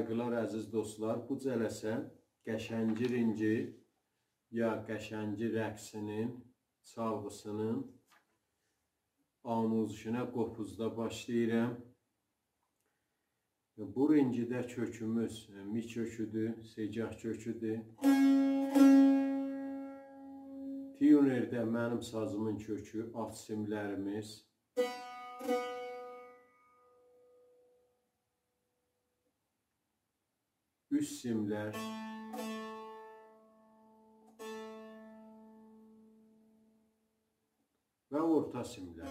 saygılar əziz dostlar. Bu cələsə qəşəngi ringi ya qəşəngi rəqsinin, çalğısının amuzişinə qopuzda başlayıram. Bu ringidə kökümüz mi köküdür, segah köküdür. Tunerdə mənim sazımın kökü, alt simlərimiz. Üst simlər. Və orta simlər.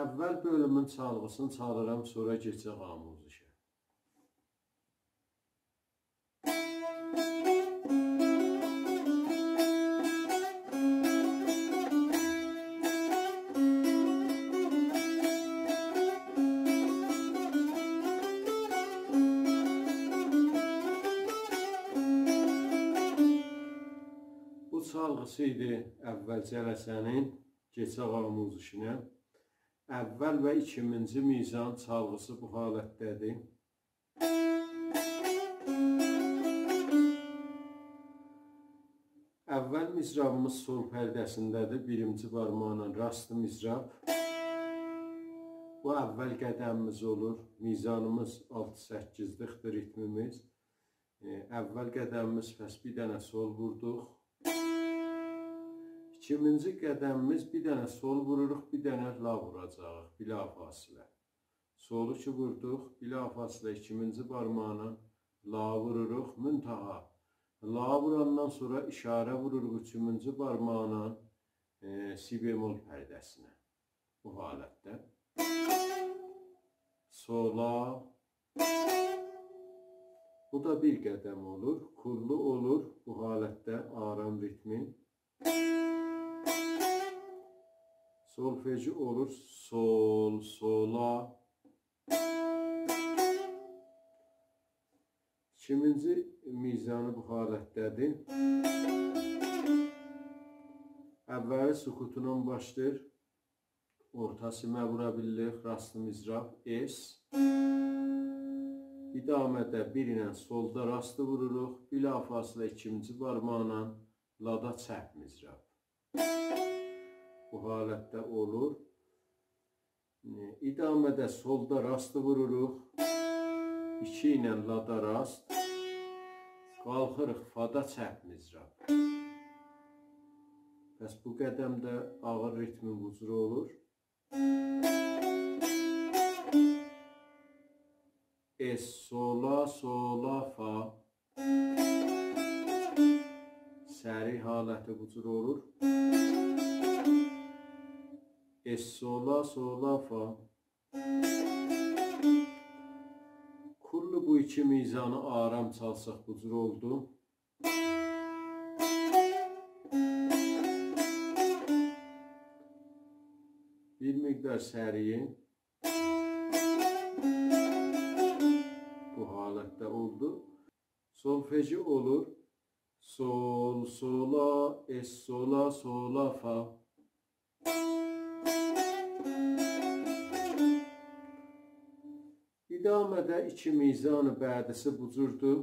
Əvvəl bölümün çalğısını çalıram, sonra keçək amuzişə. Bu çalğısı idi əvvəl cələsənin, keçək amuzişinə. Əvvəl və ikinci mizan çalğısı bu halətdədir. Əvvəl mizrabımız sol pərdəsindədir. Birinci barmaqla rastı mizrab. Bu əvvəl qədəmimiz olur. Mizanımız 6-8'dir ritmimiz. Əvvəl qədəmimiz pəs bir dənə sol vurduq. İkinci qədəmimiz bir dənə sol vururuq, bir dənə la vuracaq, bila fasilə. Solu ki vurduq, bila fasilə ikinci barmağına la vururuq, müntaha. La vurandan sonra işarə vururuq üçüncü barmağına si bemol pərdəsinə. Bu halətdə. Sola. Bu da bir qədəm olur, kullu olur bu halətdə aram ritmi. Solfeji olur, sol, sola. İkinci mizanı bu halətdədir. Əvvəli sukutundan başlayır. Orta simə vura bilirik, rastlı mizrab, es. İdamədə bir ilə solda rastlı vururuq. Bilafasılə ikinci barmaqla lada çəp mizrab. Bu halətdə olur. İdamədə solda rastı vururuq. 2 ilə lada rast. Qalxırıq fada çəp mizrab. Bəs bu qədəmdə ağır ritmin bucuru olur. Es, sola, sola, fa. Səri haləti bucuru olur. Es, sola, sola, fa. Kullu bu iki mizanı aram çalsaq bu cür oldu. Bir miqdar səriyin. Bu halətdə oldu. Solfeji olur. Sol, sola, es, sola, sola, fa. İdamədə iki mizanı bədisi bu cürdür.